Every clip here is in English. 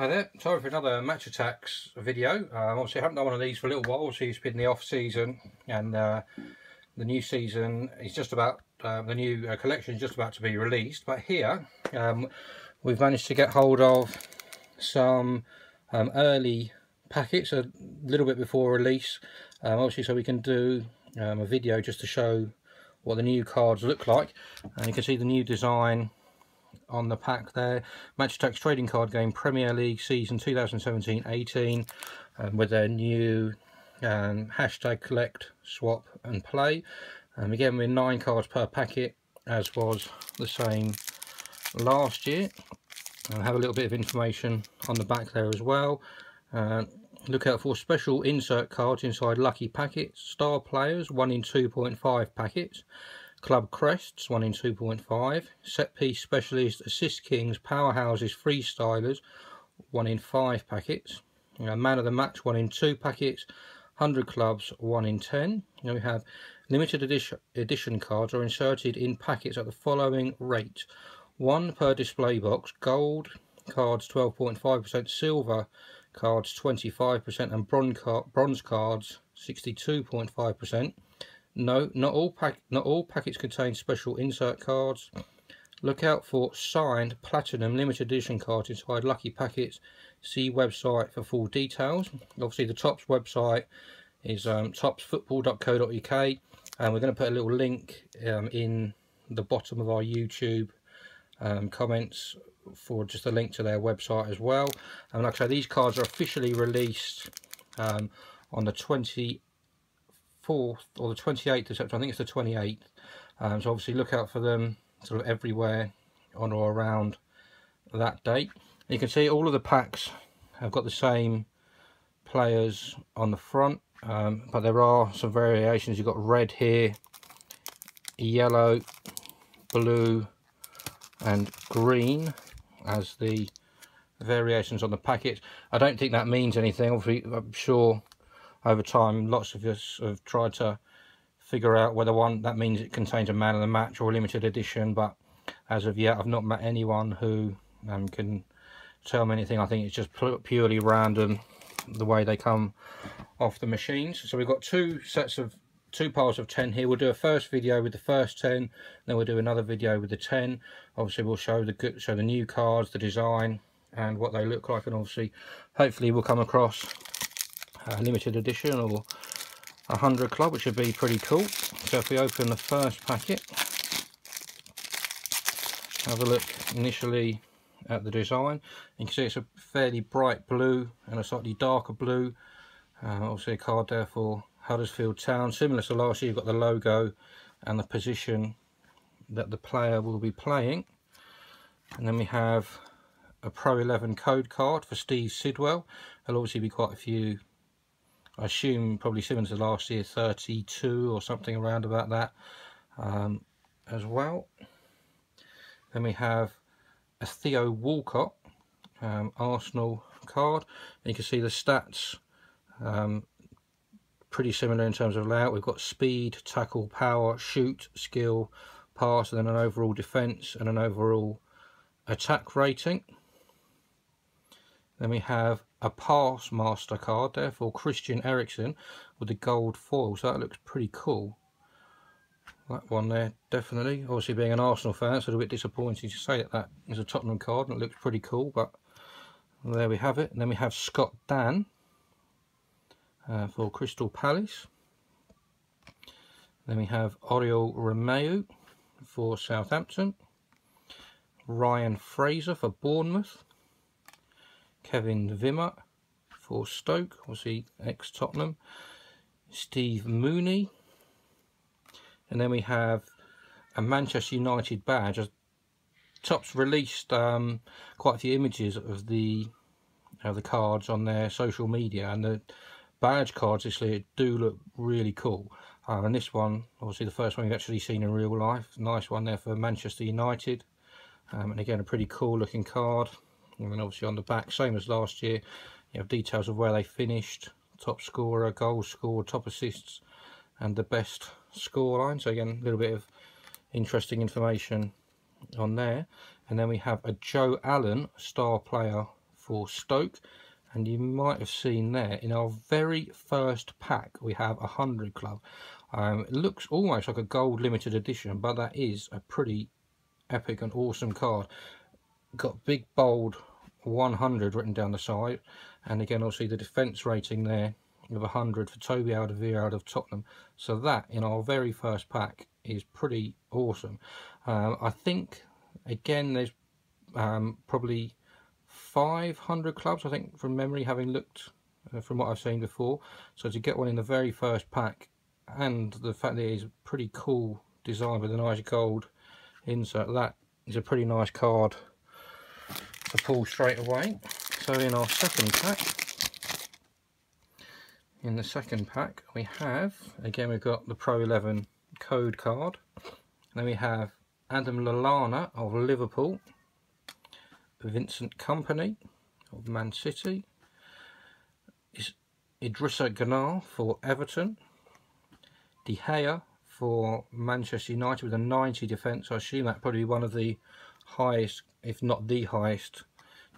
Hi there, sorry for another Match Attax video. Obviously I haven't done one of these for a little while. Obviously it's been the off season, and the new season is just about, the new collection is just about to be released. But here we've managed to get hold of some early packets a little bit before release, obviously, so we can do a video just to show what the new cards look like. And you can see the new design on the pack there. Match Attax trading card game, Premier League season 2017-18, with their new hashtag collect, swap and play. Again, with 9 cards per packet, as was the same last year. I have a little bit of information on the back there as well. Look out for special insert cards inside lucky packets, star players 1 in 2.5 packets, club crests 1 in 2.5, set piece specialist, assist kings, powerhouses, freestylers 1 in 5 packets, man of the match 1 in 2 packets, 100 clubs 1 in 10. Now we have limited edition cards are inserted in packets at the following rate: 1 per display box, gold cards 12.5%, silver cards 25%, and bronze cards 62.5%. No, not all packets contain special insert cards. Look out for signed platinum limited edition cards inside lucky packets. See website for full details. Obviously the Topps website is topsfootball.co.uk, and we're going to put a little link in the bottom of our YouTube comments for just a link to their website as well. And like I say, these cards are officially released on the 24th or the 28th of September. I think it's the 28th. So obviously look out for them sort of everywhere on or around that date. You can see all of the packs have got the same players on the front, but there are some variations. You've got red here, yellow, blue and green as the variations on the packet. I don't think that means anything. Obviously I'm sure over time lots of us have tried to figure out whether that means it contains a man of the match or a limited edition, but as of yet I've not met anyone who can tell me anything. I think it's just purely random the way they come off the machines. So we've got two piles of 10 here. We'll do a first video with the first 10, then we'll do another video with the 10. Obviously we'll show the new cards, the design and what they look like, and obviously hopefully we'll come across a limited edition or 100 club, which would be pretty cool. So if we open the first packet, have a look initially at the design. You can see it's a fairly bright blue and a slightly darker blue. Obviously a card there for Huddersfield Town, similar to last year. You've got the logo and the position that the player will be playing. And then we have a Pro 11 code card for Steve Sidwell. There'll obviously be quite a few, I assume probably similar to last year, 32 or something around about that as well. Then we have a Theo Walcott Arsenal card, and you can see the stats pretty similar in terms of layout. We've got speed, tackle, power, shoot, skill, pass, and then an overall defence and an overall attack rating. Then we have a pass master card there for Christian Eriksen with the gold foil, so that looks pretty cool. That one there, definitely. Obviously being an Arsenal fan, it's a little bit disappointing to say that is a Tottenham card, and it looks pretty cool, but there we have it. And then we have Scott Dan for Crystal Palace. Then we have Oriol Romeu for Southampton, Ryan Fraser for Bournemouth, Kevin Wimmer for Stoke, obviously ex-Tottenham, Steve Mooney. And then we have a Manchester United badge. Topps released quite a few images of the cards on their social media, and the badge cards actually do look really cool. And this one, obviously the first one we've actually seen in real life. Nice one there for Manchester United. And again, a pretty cool looking card. And then obviously on the back, same as last year, you have details of where they finished, top scorer, goals scored, top assists, and the best scoreline. So again, a little bit of interesting information on there. And then we have a Joe Allen star player for Stoke. And you might have seen there, in our very first pack, we have a 100 club. It looks almost like a gold limited edition, but that is a pretty epic and awesome card. Got big bold 100 written down the side, and again I'll see the defence rating there of 100 for Toby Alderweireld of Tottenham. So that in our very first pack is pretty awesome. I think again there's probably 500 clubs, I think, from memory, having looked from what I've seen before. So to get one in the very first pack, and the fact that it is a pretty cool design with a nice gold insert, that is a pretty nice card to pull straight away. So in our second pack, we have, again we've got the Pro 11 code card. Then we have Adam Lallana of Liverpool, Vincent Kompany of Man City, Idrissa Gana for Everton, De Gea for Manchester United with a 90 defence. I assume that probably one of the highest, if not the highest,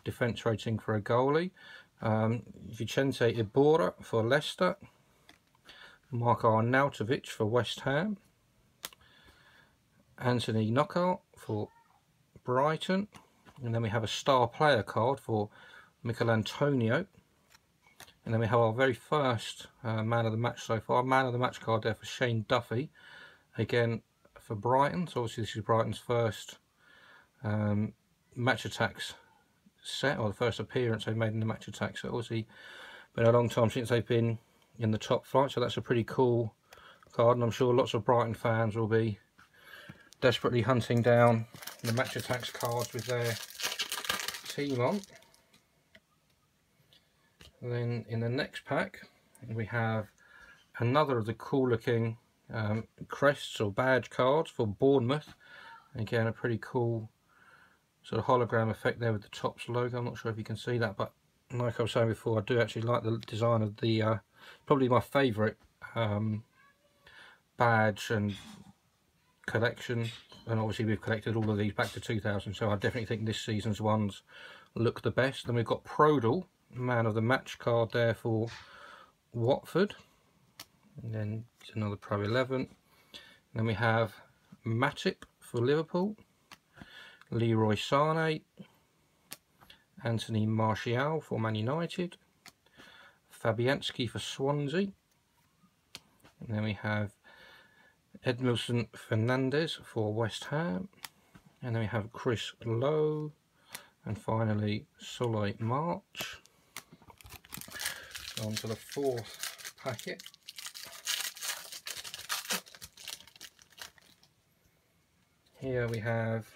defence rating for a goalie. Vicente Iborra for Leicester, Marko Arnautovic for West Ham, Anthony Knockout for Brighton, and then we have a star player card for Michael Antonio, and then we have our very first man of the match so far, man of the match card there for Shane Duffy, again for Brighton. So obviously this is Brighton's first Match Attax set, or the first appearance they've made in the Match Attax. So obviously been a long time since they've been in the top flight, so that's a pretty cool card, and I'm sure lots of Brighton fans will be desperately hunting down the Match Attax cards with their team on. And then in the next pack we have another of the cool looking crests or badge cards for Bournemouth. Again, a pretty cool sort of hologram effect there with the Topps logo. I'm not sure if you can see that, but like I was saying before, I do actually like the design of the probably my favourite badge and collection, and obviously we've collected all of these back to 2000, so I definitely think this season's ones look the best. Then we've got Prodal, man of the match card there for Watford, and then another Pro 11. And then we have Matip for Liverpool, Leroy Sané, Anthony Martial for Man United, Fabianski for Swansea, and then we have Edmilson Fernandez for West Ham, and then we have Chris Lowe, and finally Solly March. On to the fourth packet. Here we have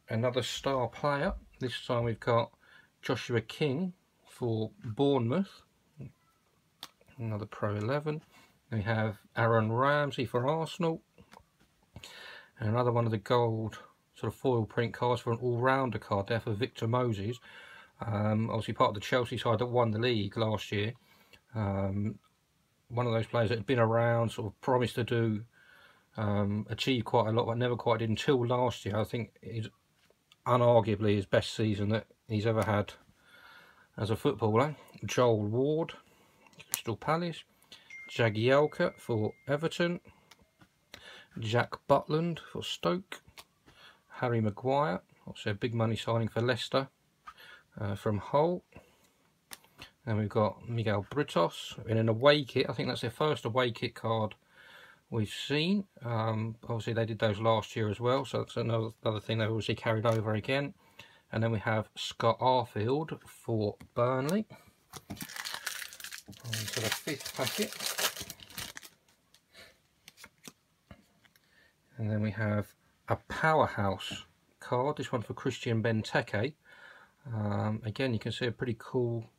another star player. This time we've got Joshua King for Bournemouth, another Pro 11. We have Aaron Ramsey for Arsenal, and another one of the gold sort of foil print cards for an all-rounder card there for Victor Moses. Obviously part of the Chelsea side that won the league last year. One of those players that had been around, sort of promised to do, achieve quite a lot, but never quite did until last year. I think it's unarguably his best season that he's ever had as a footballer. Joel Ward, Crystal Palace, Jagielka for Everton, Jack Butland for Stoke, Harry Maguire, also a big money signing for Leicester from Hull. And we've got Miguel Britos in an away kit. I think that's their first away kit card we've seen. Obviously they did those last year as well, so that's another thing they've obviously carried over again. And then we have Scott Arfield for Burnley. On to the fifth packet. And then we have a powerhouse card, this one for Christian Benteke. Again, you can see a pretty cool,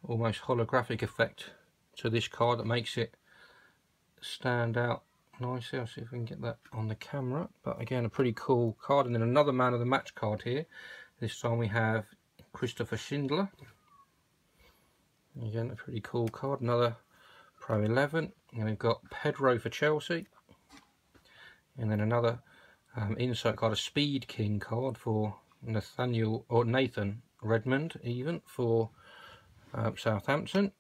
almost holographic effect to this card that makes it stand out nicely. I'll see if we can get that on the camera. But again, a pretty cool card. And then another man of the match card here. This time we have Christopher Schindler. Again, a pretty cool card. Another Pro 11. And we've got Pedro for Chelsea. And then another insert card, a Speed King card for Nathan Redmond even for Southampton,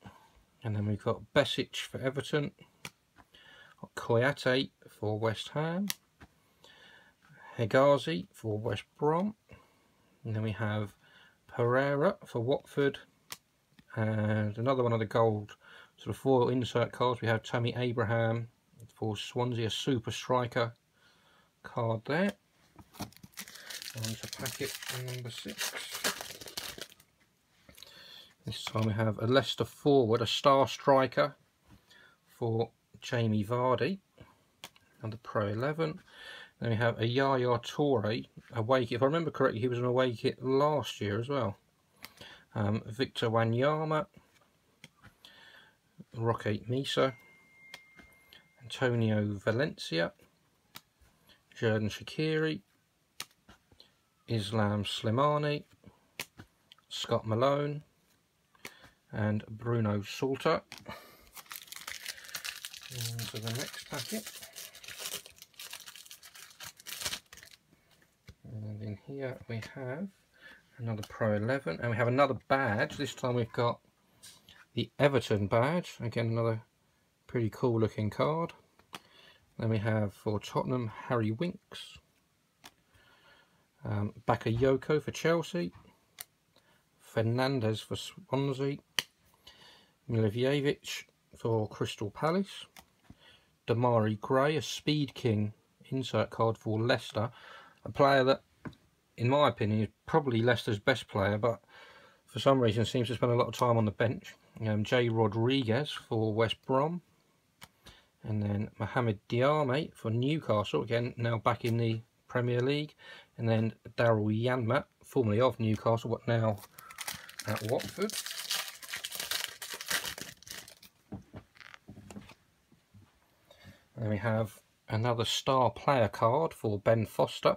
and then we've got Besic for Everton, Koyate for West Ham, Hegazi for West Brom, and then we have Pereira for Watford, and another one of the gold sort of foil insert cards. We have Tammy Abraham for Swansea, a super striker card there. On to packet number 6. This time we have a Leicester forward, a star striker for Jamie Vardy, under Pro 11. Then we have a Yaya Toure, away kit. If I remember correctly, he was an away kit last year as well. Victor Wanyama, Roque Misa, Antonio Valencia, Xherdan Shaqiri, Islam Slimani, Scott Malone, and Bruno Salter. On to the next packet. And in here we have another Pro 11, and we have another badge. This time we've got the Everton badge. Again, another pretty cool looking card. Then we have for Tottenham, Harry Winks, Bakayoko for Chelsea, Fernandez for Swansea, Milivojevic for Crystal Palace, Damari Gray, a Speed King insert card for Leicester, a player that, in my opinion, is probably Leicester's best player, but for some reason seems to spend a lot of time on the bench. Jay Rodriguez for West Brom, and then Mohamed Diame for Newcastle, again now back in the Premier League, and then Daryl Janmaat, formerly of Newcastle but now at Watford. And we have another star player card for Ben Foster,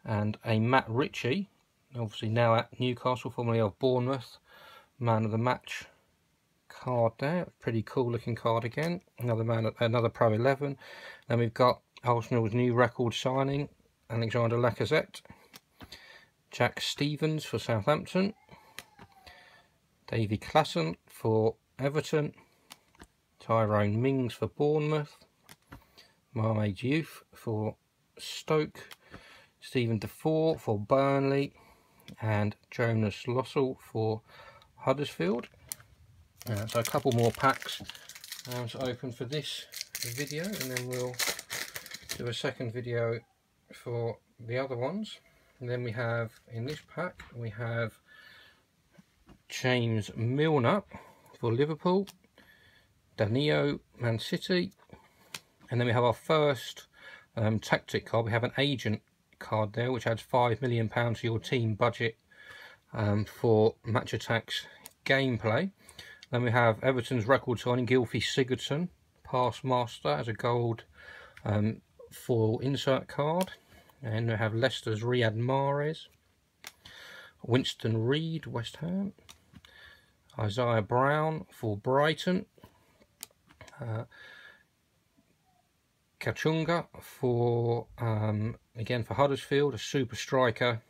and a Matt Ritchie, obviously now at Newcastle, formerly of Bournemouth, man of the match card there. Pretty cool looking card again. Another Pro 11. Then we've got Arsenal's new record signing, Alexander Lacazette, Jack Stevens for Southampton, Davy Klaassen for Everton, Tyrone Mings for Bournemouth, Mohamed Youth for Stoke, Stephen Defoe for Burnley, and Jonas Lossell for Huddersfield. So a couple more packs to open for this video, and then we'll do a second video for the other ones. And then we have, in this pack, we have James Milner for Liverpool, Danilo, Man City, and then we have our first tactic card. We have an agent card there, which adds £5 million to your team budget for Match Attax gameplay. Then we have Everton's record signing, Gylfi Sigurdsson, Pass Master, as a gold foil insert card. And we have Leicester's Riyad Mahrez, Winston Reid, West Ham, Isaiah Brown for Brighton, Kachunga for again for Huddersfield, a super striker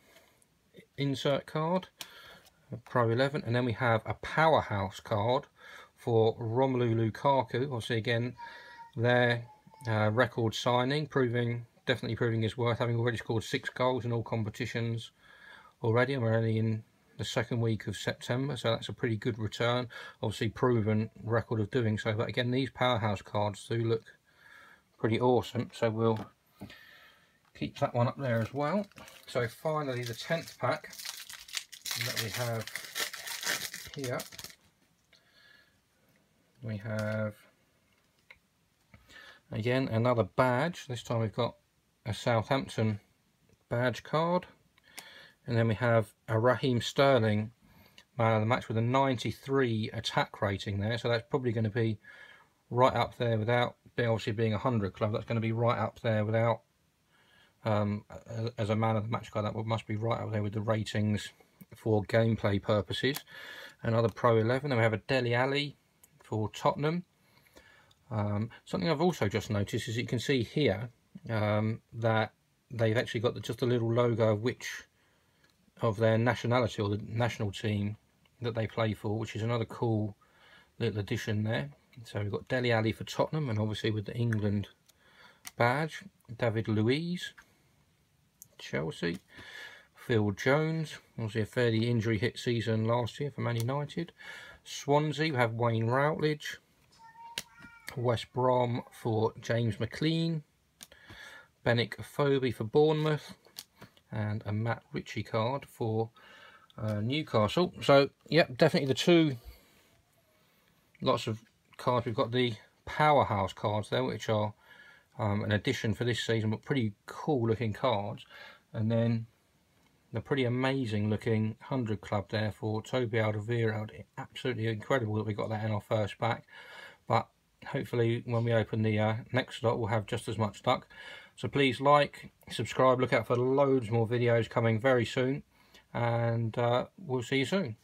insert card, Pro 11. And then we have a powerhouse card for Romelu Lukaku, obviously again their record signing, definitely proving his worth, having already scored 6 goals in all competitions already, and we're only in the second week of September, so that's a pretty good return. Obviously proven record of doing so, but again these powerhouse cards do look pretty awesome, so we'll keep that one up there as well. So finally, the 10th pack that we have here, we have again another badge. This time we've got a Southampton badge card, and then we have a Raheem Sterling man of the match with a 93 attack rating there, so that's probably going to be right up there, without obviously being a 100 club, that's going to be right up there without as a man of the match card. That must be right up there with the ratings for gameplay purposes. Another Pro 11. Then we have a Dele Alli for Tottenham. Something I've also just noticed is you can see here that they've actually got just a little logo of which of their nationality or the national team that they play for, which is another cool little addition there. So we've got Dele Alli for Tottenham, and obviously with the England badge. David Luiz, Chelsea. Phil Jones, obviously a fairly injury hit season last year for Man United. Swansea, we have Wayne Routledge. West Brom for James McLean. Benik Afobe for Bournemouth. And a Matt Ritchie card for Newcastle. So, yep, definitely the two lots of cards. We've got the Powerhouse cards there, which are an addition for this season, but pretty cool looking cards. And then the pretty amazing looking 100 club there for Toby Alderweireld. Absolutely incredible that we got that in our first pack. But hopefully when we open the next lot, we'll have just as much luck. So please like, subscribe, look out for loads more videos coming very soon. And we'll see you soon.